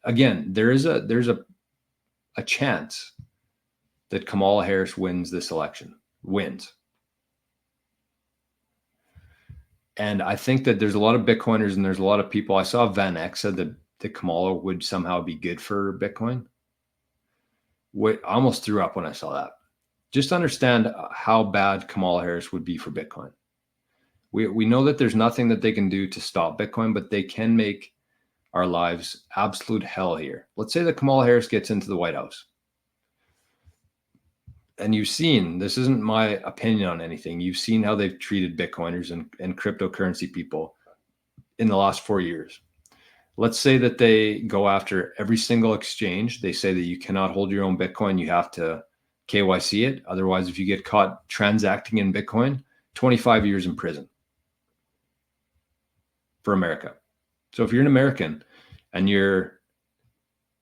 again, there's a chance that Kamala Harris wins this election, wins. And I think that there's a lot of Bitcoiners and there's a lot of people. I saw Van Eck said that Kamala would somehow be good for Bitcoin. I almost threw up when I saw that. Just understand how bad Kamala Harris would be for Bitcoin. We know that there's nothing that they can do to stop Bitcoin, but they can make our lives absolute hell here. Let's say that Kamala Harris gets into the White House. And you've seen, this isn't my opinion on anything, you've seen how they've treated Bitcoiners and cryptocurrency people in the last 4 years. Let's say that they go after every single exchange. They say that you cannot hold your own Bitcoin. You have to KYC it. Otherwise, if you get caught transacting in Bitcoin, 25 years in prison for America. So if you're an American and you're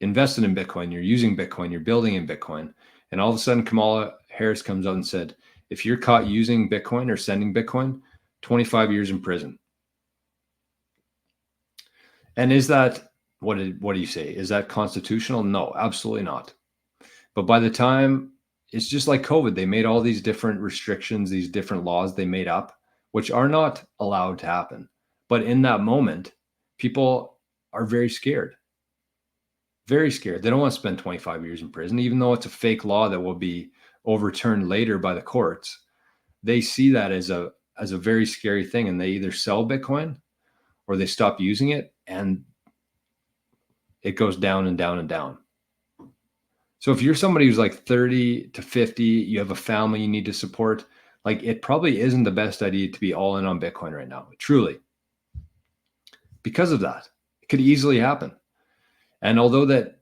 invested in Bitcoin, you're using Bitcoin, you're building in Bitcoin, and all of a sudden Kamala Harris comes out and said, if you're caught using Bitcoin or sending Bitcoin, 25 years in prison. And is that, what do you say? Is that constitutional? No, absolutely not. But by the time, it's just like COVID, they made all these different restrictions, these different laws they made up, which are not allowed to happen. But in that moment, people are very scared. Very scared. They don't want to spend 25 years in prison, even though it's a fake law that will be overturned later by the courts. They see that as a very scary thing, and they either sell Bitcoin or they stop using it, and it goes down and down and down. So if you're somebody who's like 30 to 50, you have a family you need to support, like it probably isn't the best idea to be all in on Bitcoin right now, truly. Because of that, it could easily happen. And although that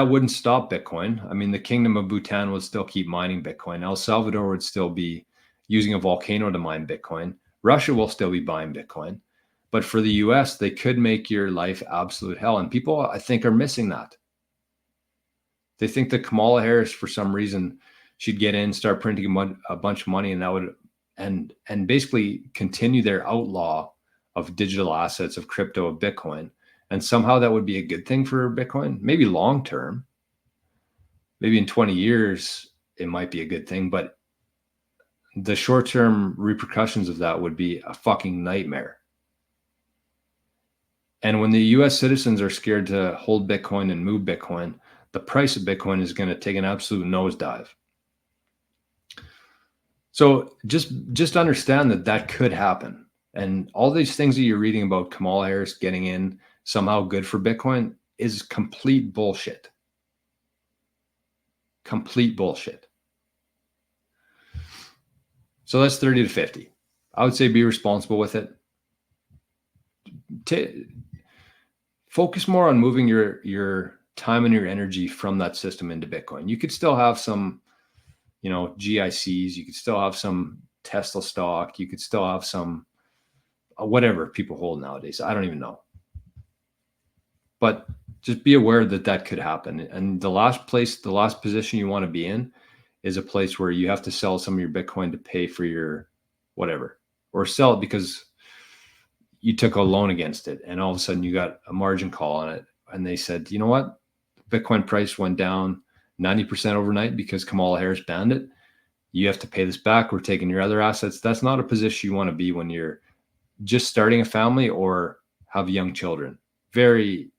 wouldn't stop Bitcoin, I mean, the Kingdom of Bhutan would still keep mining Bitcoin. El Salvador would still be using a volcano to mine Bitcoin. Russia will still be buying Bitcoin. But for the US, they could make your life absolute hell. And people, I think, are missing that. They think that Kamala Harris, for some reason, she'd get in, start printing a bunch of money, and that would and basically continue their outlaw of digital assets, of crypto, of Bitcoin. And somehow that would be a good thing for Bitcoin, maybe long term. Maybe in 20 years, it might be a good thing. But the short term repercussions of that would be a fucking nightmare. And when the US citizens are scared to hold Bitcoin and move Bitcoin, the price of Bitcoin is going to take an absolute nosedive. So just understand that could happen. And all these things that you're reading about Kamala Harris getting in somehow good for Bitcoin is complete bullshit. Complete bullshit. So that's 30 to 50. I would say be responsible with it. Focus more on moving your time and your energy from that system into Bitcoin. You could still have some, GICs. You could still have some Tesla stock. You could still have some whatever people hold nowadays. I don't even know. But just be aware that could happen. And the last position you want to be in is a place where you have to sell some of your Bitcoin to pay for your whatever, or sell it because you took a loan against it, and all of a sudden you got a margin call on it. And they said, you know what? Bitcoin price went down 90% overnight because Kamala Harris banned it. You have to pay this back. We're taking your other assets. That's not a position you want to be when you're just starting a family or have young children. Very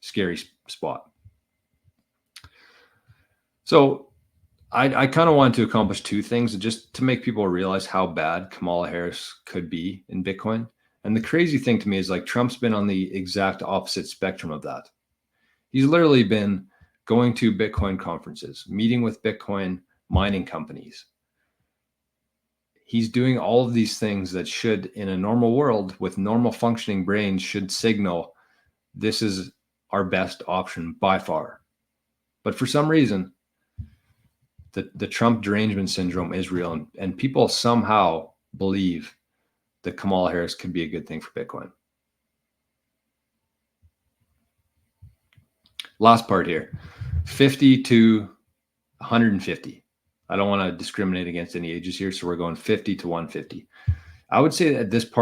scary spot. So I kind of wanted to accomplish two things, just to make people realize how bad Kamala Harris could be in Bitcoin. And the crazy thing to me is, like, Trump's been on the exact opposite spectrum of that. He's literally been going to Bitcoin conferences, meeting with Bitcoin mining companies. He's doing all of these things that should, in a normal world with normal functioning brains, should signal this is our best option by far. But for some reason, the Trump derangement syndrome is real, and people somehow believe that Kamala Harris could be a good thing for Bitcoin. Last part here, 50 to 150. I don't want to discriminate against any ages here, so we're going 50 to 150. I would say that at this part,